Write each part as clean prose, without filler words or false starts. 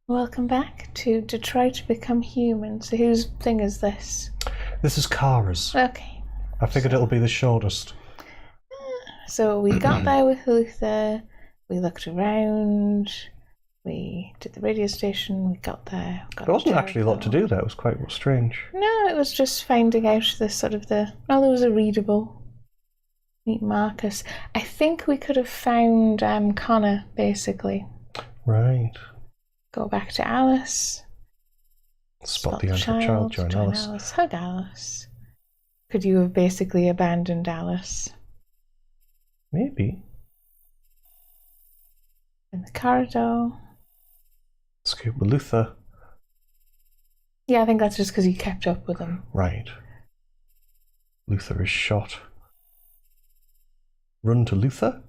Welcome back to Detroit Become Human. So whose thing is this? This is Kara's. Okay. I figured it'll be the shortest. So we got there with Luther, we looked around, we did the radio station, we got there. There wasn't actually a lot to do there, it was quite strange. No, it was just finding out the sort of the... Well, there was a readable. Meet Marcus. I think we could have found Connor, basically. Right. Go back to Alice. Spot the android child, join Alice. Hug Alice. Could you have basically abandoned Alice? Maybe. In the corridor. Scoop with Luther. Yeah, I think that's just because you kept up with him. Right. Luther is shot. Run to Luther.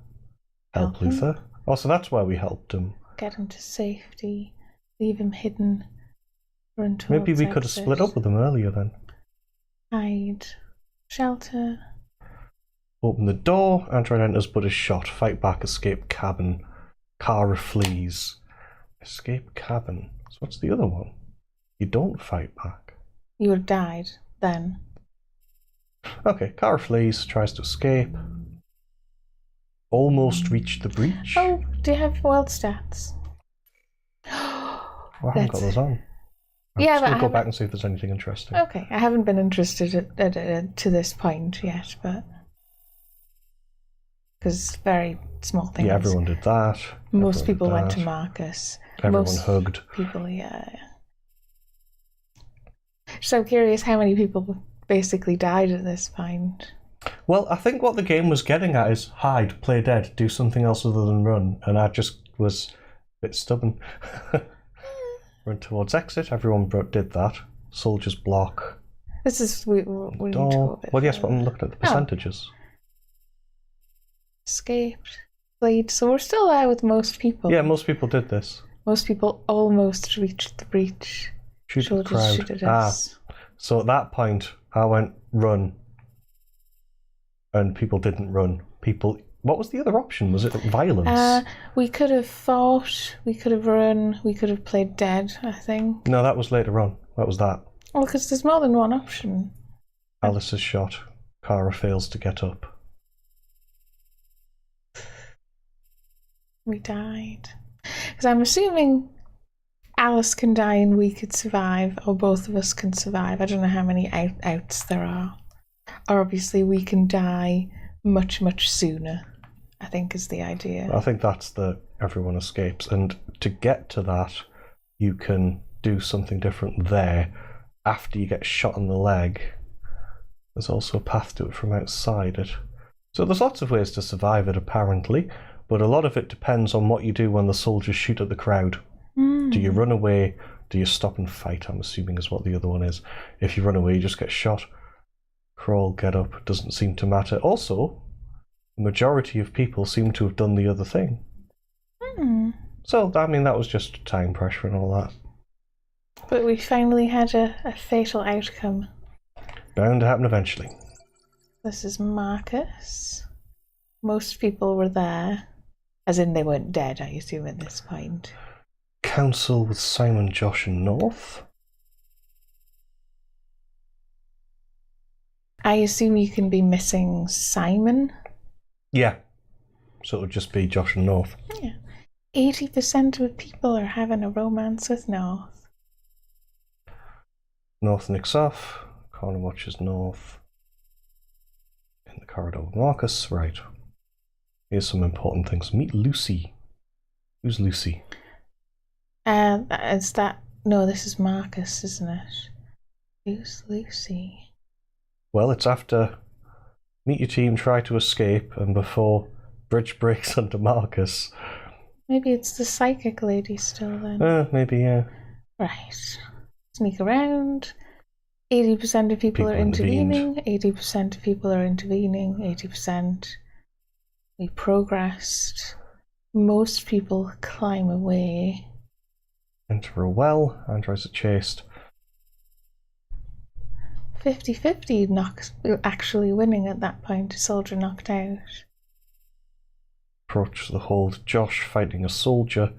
Help Luther. Oh, so that's why we helped him. Get him to safety. Leave him hidden. Run towards Maybe we could have split up with him earlier then. Hide. Shelter. Open the door. Android enters but is shot. Fight back. Escape cabin. Kara flees. Escape cabin. So what's the other one? You don't fight back. You would have died then. Okay, Kara flees. Tries to escape. Almost reached the breach. Oh, do you have world stats? I haven't got those on. Yeah, but go back and see if there's anything interesting. Okay, I haven't been interested to this point yet, but because very small things. Yeah, everyone did that. Most people went to Marcus. Everyone hugged. People, yeah. So I'm curious how many people basically died at this point. Well, I think what the game was getting at is hide, play dead, do something else other than run, and I just was a bit stubborn. Run towards exit, everyone did that. Soldiers block. This is we need to go a bit well, yes, but I'm looking at the percentages. Escaped, played. So we're still there with most people. Yeah, most people did this. Most people almost reached the breach. Shoot the crowd. So at that point, I went run, and people didn't run. What was the other option? Was it violence? We could have fought, we could have run, we could have played dead, I think. No, that was later on. That was that. Well, because there's more than one option. Alice is shot. Kara fails to get up. We died. Because I'm assuming Alice can die and we could survive, or both of us can survive. I don't know how many outs there are. Or obviously we can die much, much sooner, I think is the idea. I think that's everyone escapes, and to get to that you can do something different there after you get shot in the leg. There's also a path to it from outside it. So there's lots of ways to survive it apparently, but a lot of it depends on what you do when the soldiers shoot at the crowd. Do you run away? Do you stop and fight? I'm assuming is what the other one is. If you run away you just get shot. Crawl, get up, doesn't seem to matter. Also, the majority of people seem to have done the other thing. So, I mean, that was just time pressure and all that. But we finally had a fatal outcome. Bound to happen eventually. This is Marcus. Most people were there. As in they weren't dead, I assume, at this point. Council with Simon, Josh and North. I assume you can be missing Simon? Yeah. So it would just be Josh and North. Yeah. 80% of people are having a romance with North. North nicks off. Connor watches North. In the corridor with Marcus. Right. Here's some important things. Meet Lucy. Who's Lucy? Is that... No, this is Marcus, isn't it? Who's Lucy? Well, it's after meet your team, try to escape, and before bridge breaks under Marcus. Maybe it's the psychic lady still then. Maybe, yeah. Right. Sneak around. 80% of people are intervening. 80% of people are intervening. 80%. We progressed. Most people climb away. Enter a well. Androids are chased. 50-50 actually winning at that point. A soldier knocked out. Approach the hold. Josh fighting a soldier.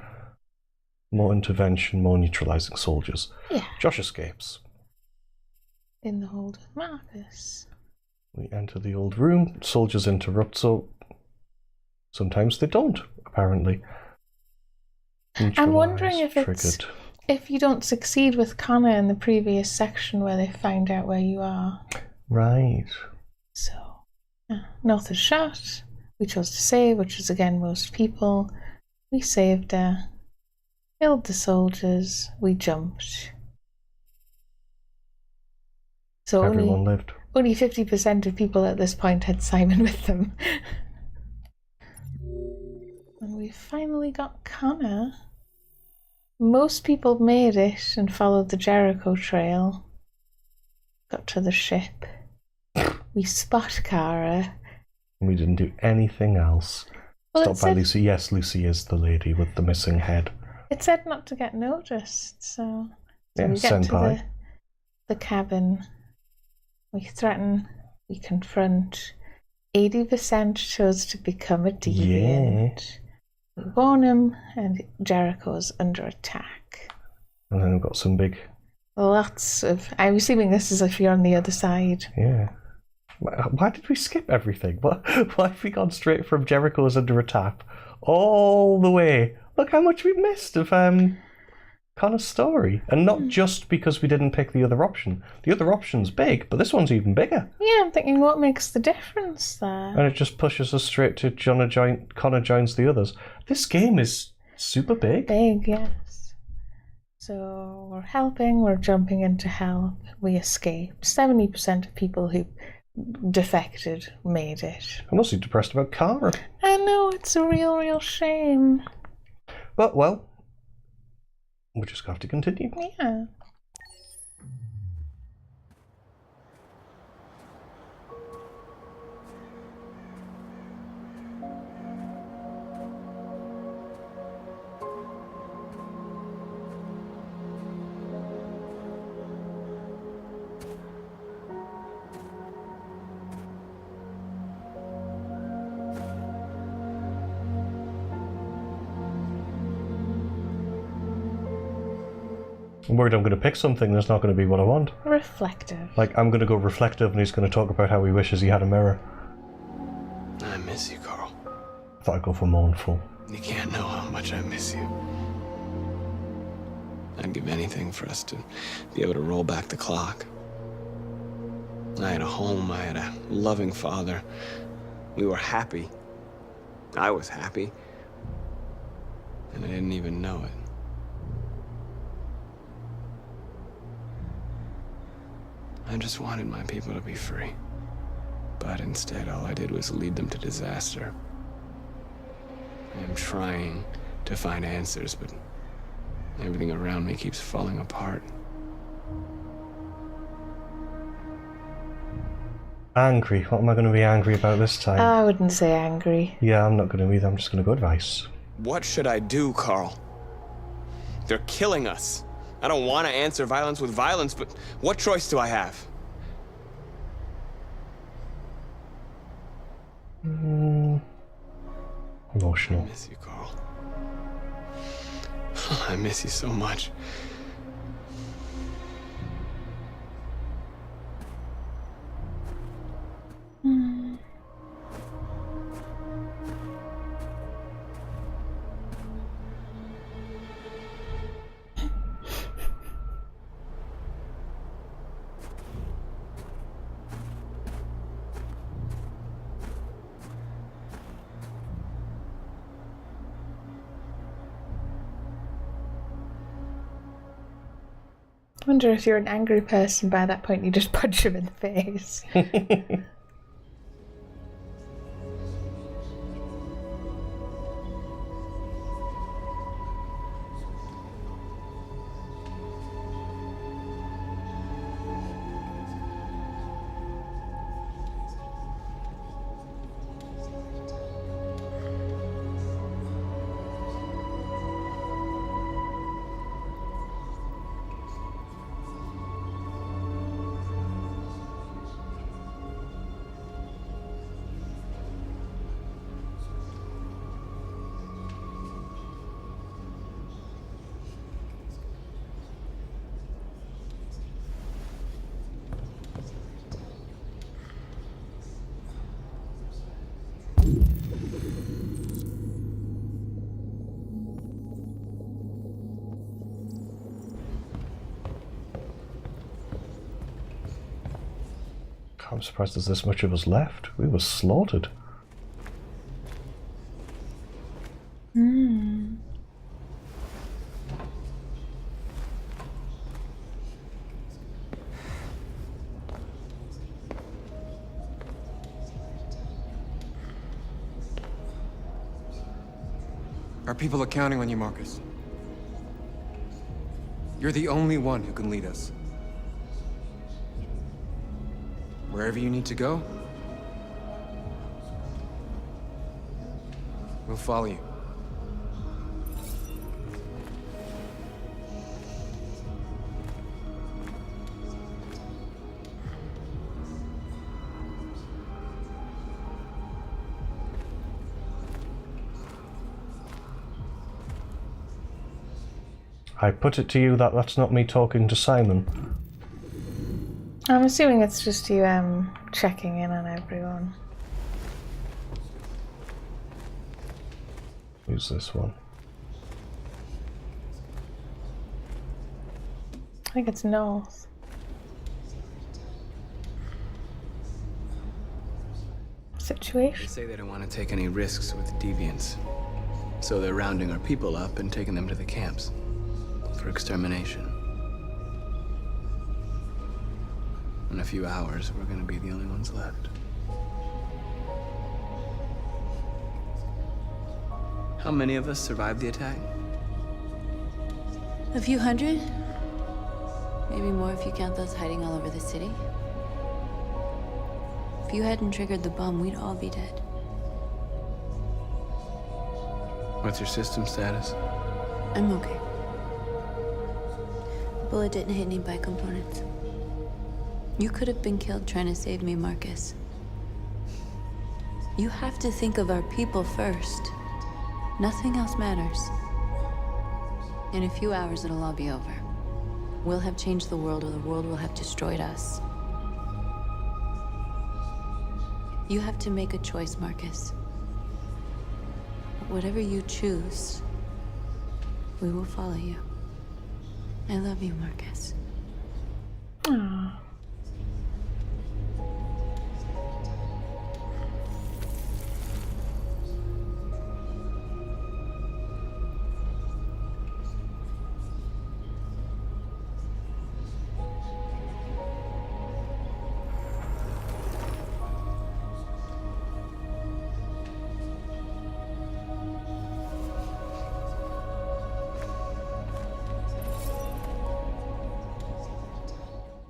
More intervention, more neutralizing soldiers. Yeah. Josh escapes. In the hold of Markus. We enter the old room. Soldiers interrupt, so sometimes they don't, apparently. I'm wondering if triggered. it's if you don't succeed with Connor in the previous section where they find out where you are. Right. So, North is shot. We chose to save, which is again most people. We saved her. Killed the soldiers. We jumped. So everyone lived. Only 50% of people at this point had Simon with them. And we finally got Connor. Most people made it and followed the Jericho trail. Got to the ship. We spot Kara. We didn't do anything else. Well, Stopped by Lucy. Yes, Lucy is the lady with the missing head. It said not to get noticed, so Yeah, we get senpai. to the cabin. We threaten, we confront. 80% chose to become a deviant. We warn him, and Jericho's under attack. And then we've got some big... Lots of... I'm assuming this is if you're on the other side. Yeah. Why did we skip everything? Why have we gone straight from Jericho's under attack all the way? Look how much we missed of Connor's story. And not just because we didn't pick the other option. The other option's big, but this one's even bigger. Yeah, I'm thinking what makes the difference there? And it just pushes us straight to Connor joins the others. This game is super big. Big, yes. So we're helping, we're jumping in to help. We escaped. 70% of people who defected made it. I'm mostly depressed about Kara. I know, it's a real shame. But, well, we'll just have to continue. Yeah. I'm worried I'm going to pick something that's not going to be what I want. Reflective. Like, I'm going to go reflective and he's going to talk about how he wishes he had a mirror. I miss you, Carl. I thought I'd go for mournful. You can't know how much I miss you. I'd give anything for us to be able to roll back the clock. I had a home, I had a loving father. We were happy. I was happy. And I didn't even know it. I just wanted my people to be free. But instead, all I did was lead them to disaster. I am trying to find answers, but everything around me keeps falling apart. Angry. What am I going to be angry about this time? I wouldn't say angry. Yeah, I'm not going to either. I'm just going to go advice. What should I do, Carl? They're killing us. I don't want to answer violence with violence, but what choice do I have? Emotional. I miss you, Carl. I miss you so much. I wonder if you're an angry person by that point you just punch him in the face. I'm surprised there's this much of us left. We were slaughtered. Our people are counting on you, Marcus. You're the only one who can lead us. Wherever you need to go, we'll follow you. I put it to you that that's not me talking to Simon. I'm assuming it's just you checking in on everyone. Who's this one? I think it's North. They Situation? say they don't want to take any risks with deviants. So they're rounding our people up and taking them to the camps for extermination. In a few hours, we're gonna be the only ones left. How many of us survived the attack? A few hundred? Maybe more if you count those hiding all over the city. If you hadn't triggered the bomb, we'd all be dead. What's your system status? I'm okay. The bullet didn't hit any bi-components. You could have been killed trying to save me, Marcus. You have to think of our people first. Nothing else matters. In a few hours, it'll all be over. We'll have changed the world, or the world will have destroyed us. You have to make a choice, Marcus. Whatever you choose, we will follow you. I love you, Marcus. Aww.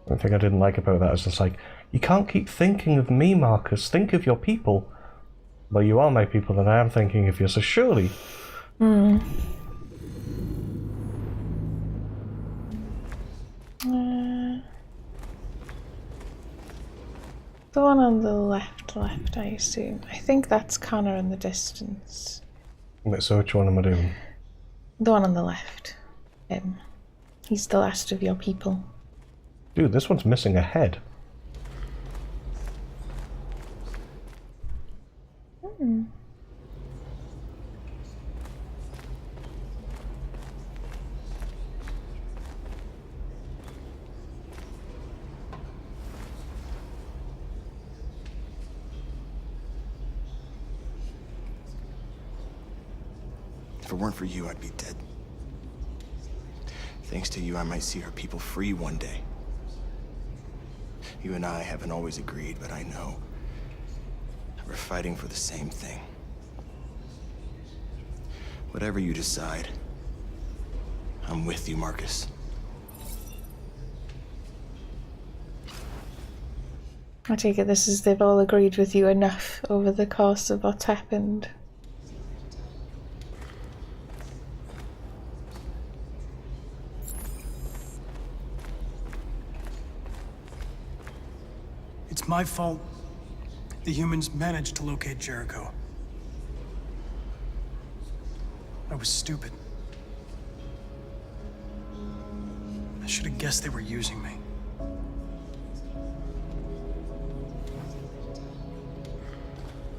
One thing I didn't like about that is just like, you can't keep thinking of me, Marcus. Think of your people. Well, you are my people, and I am thinking of you, so surely. The one on the left, I assume. I think that's Connor in the distance. Wait, so which one am I doing? The one on the left. He's the last of your people. Dude, this one's missing a head. If it weren't for you, I'd be dead. Thanks to you, I might see our people free one day. You and I haven't always agreed, but I know we're fighting for the same thing. Whatever you decide, I'm with you, Marcus. I take it this is they've all agreed with you enough over the course of what's happened. It's my fault the humans managed to locate Jericho. I was stupid. I should have guessed they were using me.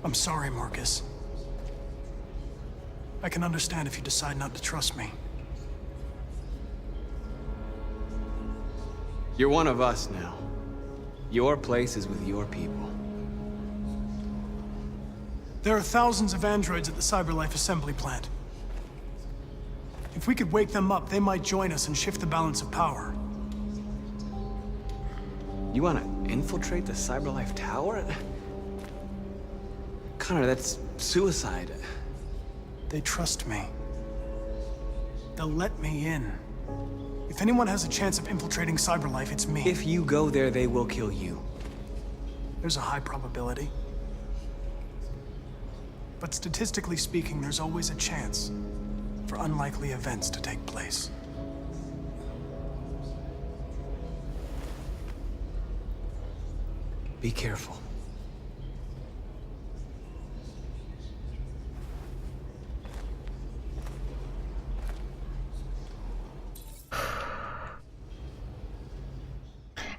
I'm sorry, Marcus. I can understand if you decide not to trust me. You're one of us now. Your place is with your people. There are thousands of androids at the CyberLife assembly plant. If we could wake them up, they might join us and shift the balance of power. You want to infiltrate the CyberLife tower? Connor, that's suicide. They trust me. They'll let me in. If anyone has a chance of infiltrating CyberLife, it's me. If you go there, they will kill you. There's a high probability. But statistically speaking, there's always a chance for unlikely events to take place. Be careful.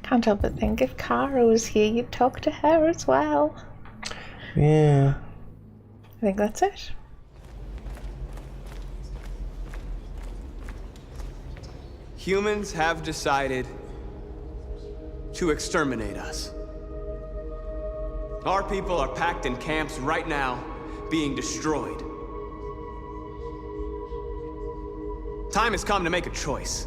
Can't help but think if Kara was here, you'd talk to her as well. Yeah. I think that's it. Humans have decided to exterminate us. Our people are packed in camps right now, being destroyed. Time has come to make a choice.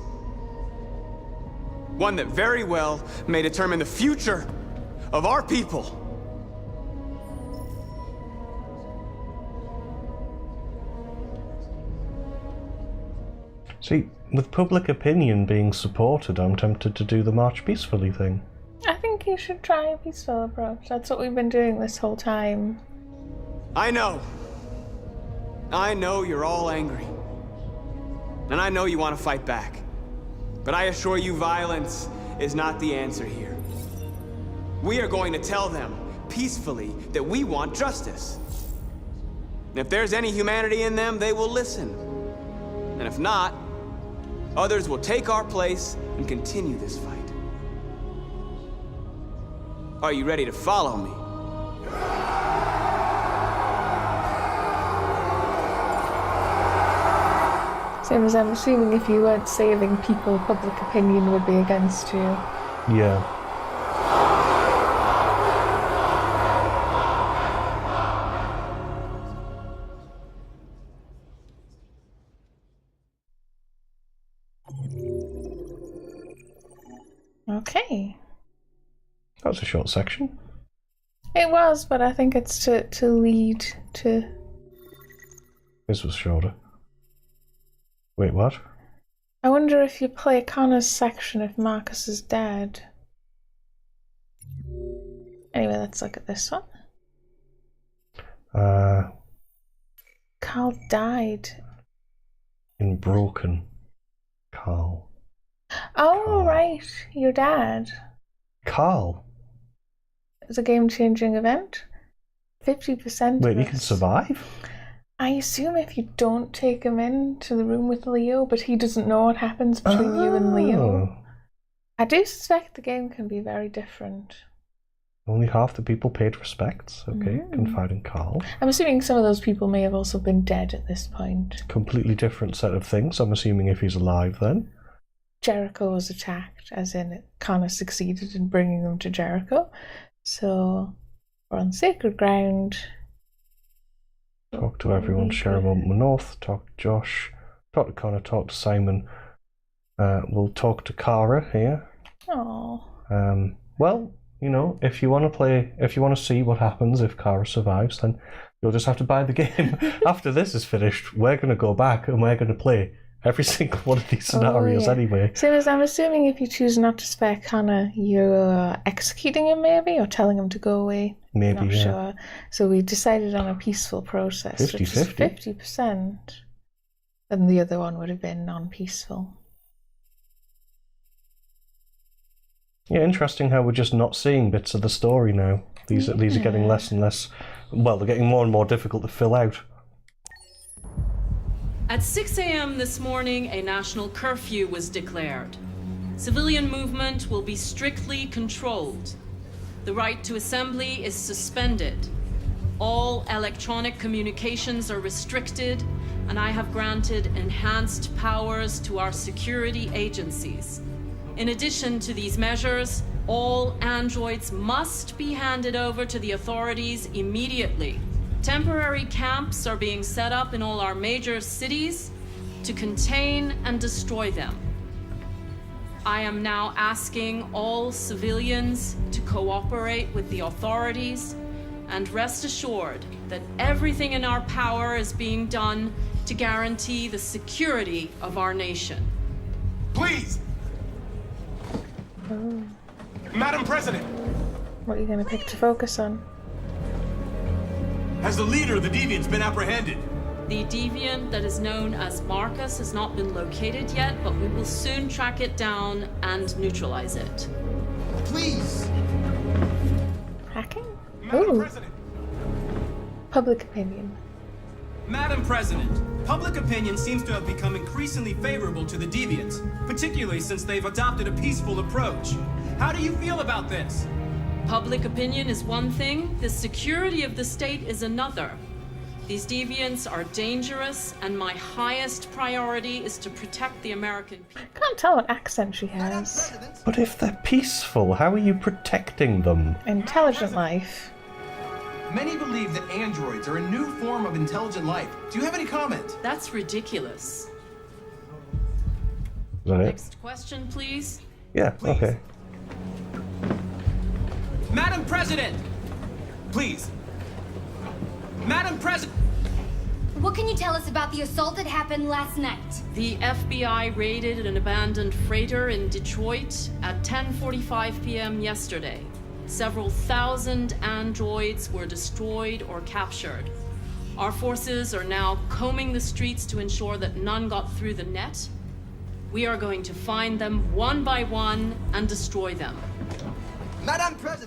One that very well may determine the future of our people. See, with public opinion being supported, I'm tempted to do the march peacefully thing. I think you should try a peaceful approach. That's what we've been doing this whole time. I know you're all angry. And I know you want to fight back. But I assure you, violence is not the answer here. We are going to tell them, peacefully, that we want justice. And if there's any humanity in them, they will listen. And if not, others will take our place and continue this fight. Are you ready to follow me? Same as I'm assuming if you weren't saving people, public opinion would be against you. Yeah. Okay. That was a short section. It was, but I think it's to lead to... This was shorter. Wait, what? I wonder if you play Connor's section if Markus is dead. Anyway, let's look at this one. Carl died. In Broken. Carl. Oh, Carl. right. Your dad. Carl? It's a game-changing event. 50%. Wait, of he can us. survive? I assume if you don't take him into the room with Leo, but he doesn't know what happens between you and Leo. I do suspect the game can be very different. Only half the people paid respects. Okay, confide in Carl. I'm assuming some of those people may have also been dead at this point. Completely different set of things. I'm assuming if he's alive then. Jericho was attacked, as in Connor succeeded in bringing them to Jericho. So we're on sacred ground. Talk to everyone, share a moment with North, talk to Josh, talk to Connor, talk to Simon. We'll talk to Kara here. Oh. Well, you know, if you want to see what happens if Kara survives, then you'll just have to buy the game. After this is finished, we're going to go back and we're going to play every single one of these scenarios anyway. Same as I'm assuming if you choose not to spare Connor, you're executing him maybe, or telling him to go away. Maybe, Not yeah. sure. So we decided on a peaceful process, 50-50. which is 50%. And the other one would have been non-peaceful. Yeah, interesting how we're just not seeing bits of the story now. These are getting less and less. Well, they're getting more and more difficult to fill out. At 6 a.m. this morning, a national curfew was declared. Civilian movement will be strictly controlled. The right to assembly is suspended. All electronic communications are restricted, and I have granted enhanced powers to our security agencies. In addition to these measures, All androids must be handed over to the authorities immediately. Temporary camps are being set up in all our major cities to contain and destroy them. I am now asking all civilians to cooperate with the authorities and rest assured that everything in our power is being done to guarantee the security of our nation. Please! Oh. Madam President! What are you going to pick to focus on? Has the leader of the Deviants been apprehended? The deviant that is known as Markus has not been located yet, but we will soon track it down and neutralize it. Please! Hacking? Madam Ooh. President! Public opinion. Madam President, public opinion seems to have become increasingly favorable to the Deviants, particularly since they've adopted a peaceful approach. How do you feel about this? Public opinion is one thing, the security of the state is another. These deviants are dangerous, and my highest priority is to protect the American people. Can't tell what accent she has. But if they're peaceful, how are you protecting them? Intelligent life. Many believe that androids are a new form of intelligent life. Do you have any comment? That's ridiculous. Is that it? Next question, please. Yeah, okay. Madam President! Please. Madam President! What can you tell us about the assault that happened last night? The FBI raided an abandoned freighter in Detroit at 10:45 p.m. yesterday. Several thousand androids were destroyed or captured. Our forces are now combing the streets to ensure that none got through the net. We are going to find them one by one and destroy them.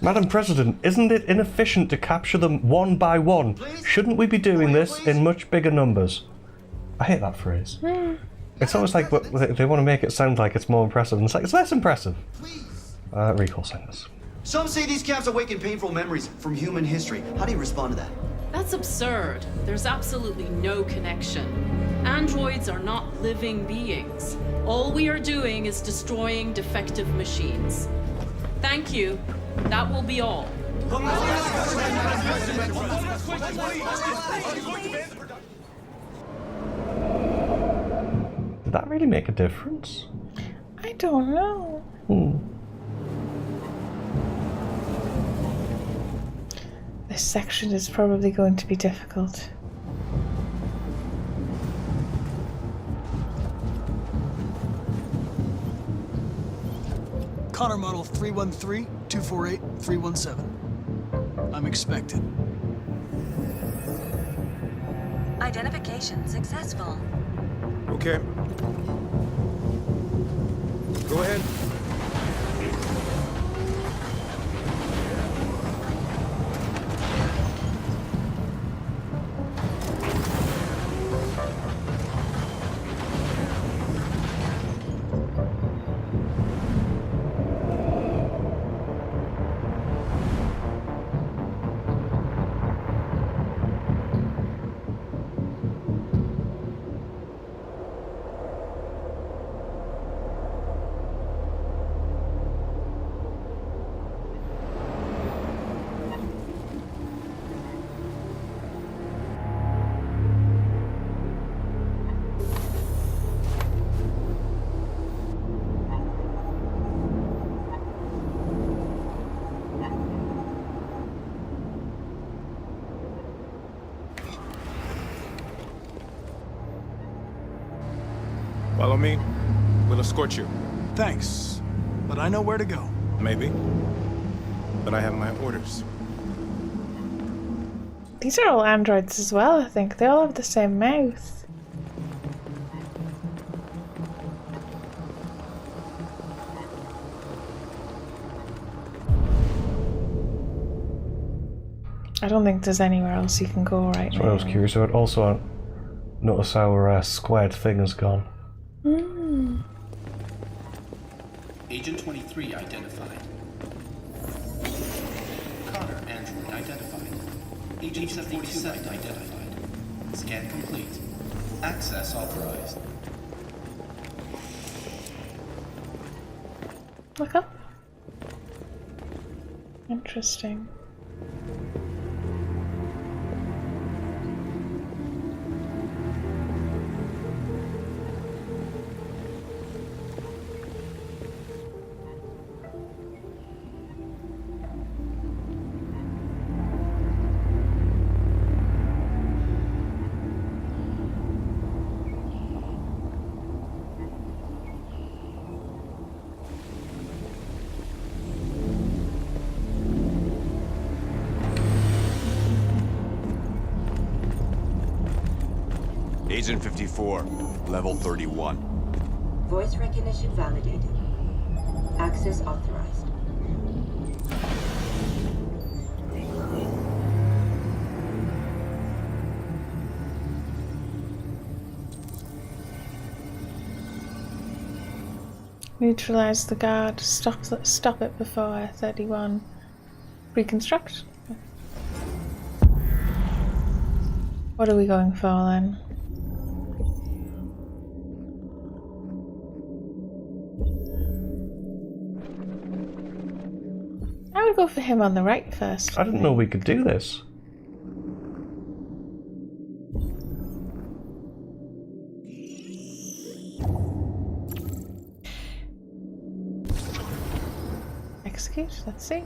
Madam President, isn't it inefficient to capture them one by one? Shouldn't we be doing this in much bigger numbers? I hate that phrase. It's always like they want to make it sound like it's more impressive, and it's like, it's less impressive. Recall sentence. Some say these camps awaken painful memories from human history. How do you respond to that? That's absurd. There's absolutely no connection. Androids are not living beings. All we are doing is destroying defective machines. Thank you. That will be all. Did that really make a difference? I don't know. This section is probably going to be difficult. Connor model 313-248-317. I'm expected. Identification successful. Okay. Go ahead. Follow me. We'll escort you. Thanks, but I know where to go. Maybe. But I have my orders. These are all androids as well, I think. They all have the same mouth. I don't think there's anywhere else you can go right That's now. what I was curious about. Also, notice our squared thing is gone. Agent 23 identified. Connor android identified. Agent 47 identified. Scan complete. Access authorized. Look up. Interesting. Agent 54, level 31. Voice recognition validated. Access authorized. Neutralize the guard. Stop it before 31. Reconstruct. What are we going for then? I would go for him on the right first. I didn't know we could do this. Execute, let's see.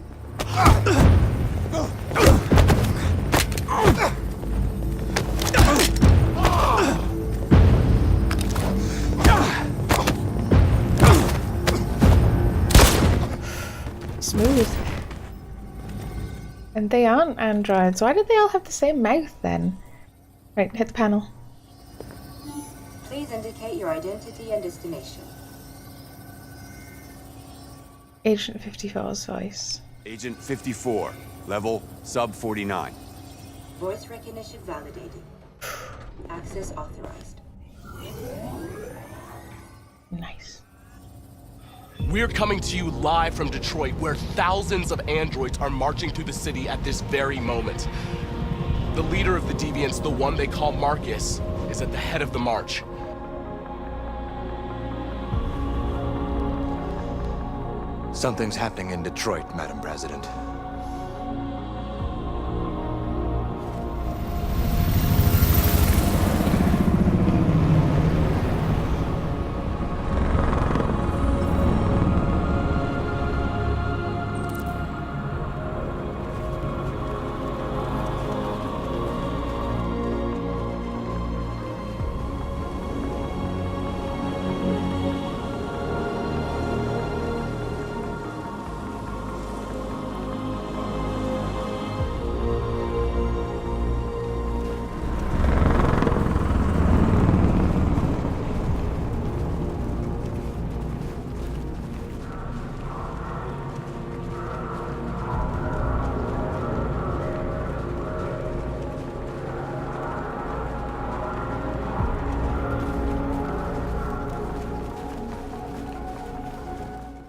Smooth. And they aren't androids. Why did they all have the same mouth then? Right, hit the panel. Please indicate your identity and destination. Agent 54's voice. Agent 54, level sub 49. Voice recognition validated. Access authorized. Nice. We're coming to you live from Detroit, where thousands of androids are marching through the city at this very moment. The leader of the Deviants, the one they call Markus, is at the head of the march. Something's happening in Detroit, Madam President.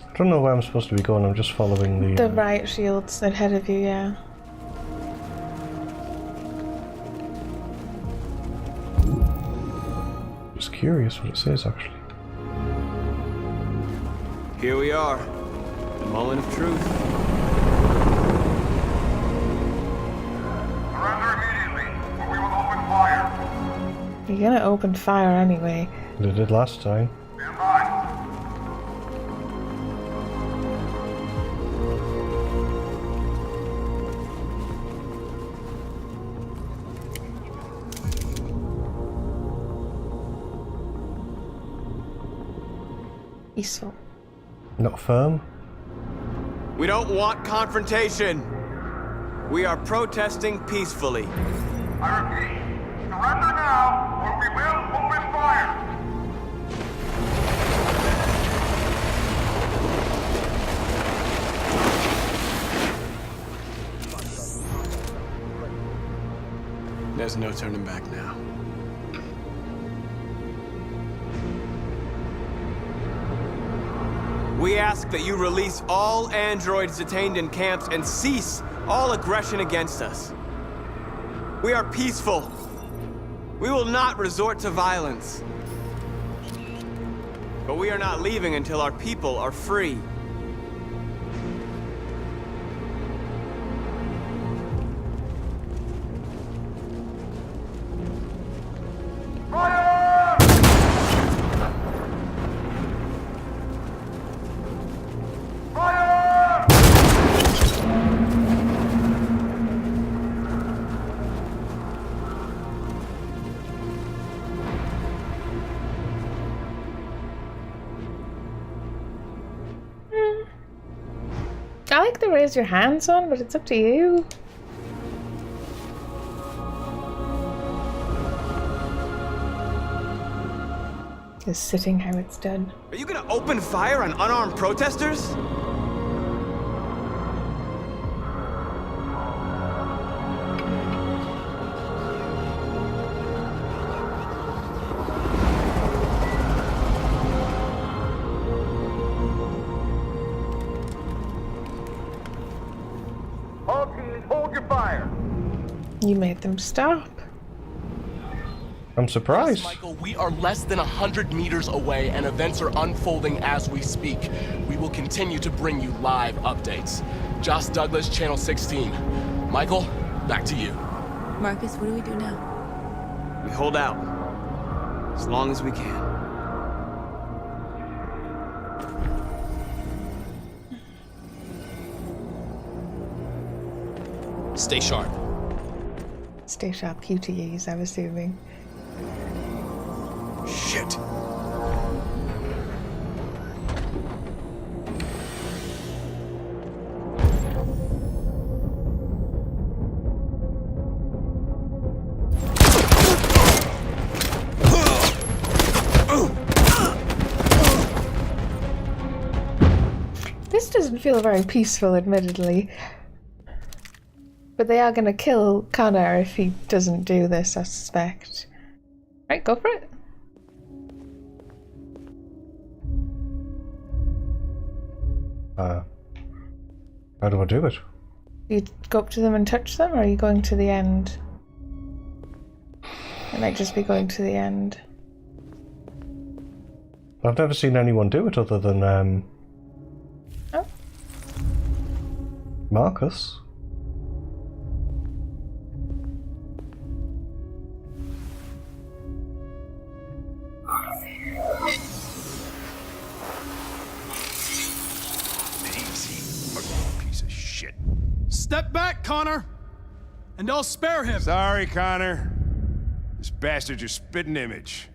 I don't know where I'm supposed to be going, I'm just following the riot shields ahead of you, yeah. I'm just curious what it says actually. Here we are. The moment of truth. Surrender immediately, or we will open fire. You're gonna open fire anyway. They did last time. Stand by. Peaceful. Not firm? We don't want confrontation. We are protesting peacefully. I repeat, surrender now, or we will open fire. There's no turning back now. We ask that you release all androids detained in camps and cease all aggression against us. We are peaceful. We will not resort to violence. But we are not leaving until our people are free. I like the raise your hands on, but it's up to you. Is sitting how it's done. Are you gonna open fire on unarmed protesters? All teams, hold your fire. You made them stop. I'm surprised. Yes, Michael, we are less than 100 meters away and events are unfolding as we speak. We will continue to bring you live updates. Joss Douglas, Channel 16. Michael, back to you. Marcus, what do we do now? We hold out. As long as we can. Stay sharp. Stay sharp QTEs, I'm assuming. Shit. This doesn't feel very peaceful, admittedly. But they are going to kill Connor if he doesn't do this, I suspect. Right, go for it. How do I do it? Do you go up to them and touch them, or are you going to the end? It might just be going to the end. I've never seen anyone do it other than Oh. Marcus. Piece of shit. Step back, Connor! And I'll spare him. Sorry, Connor. This bastard's your spitting image.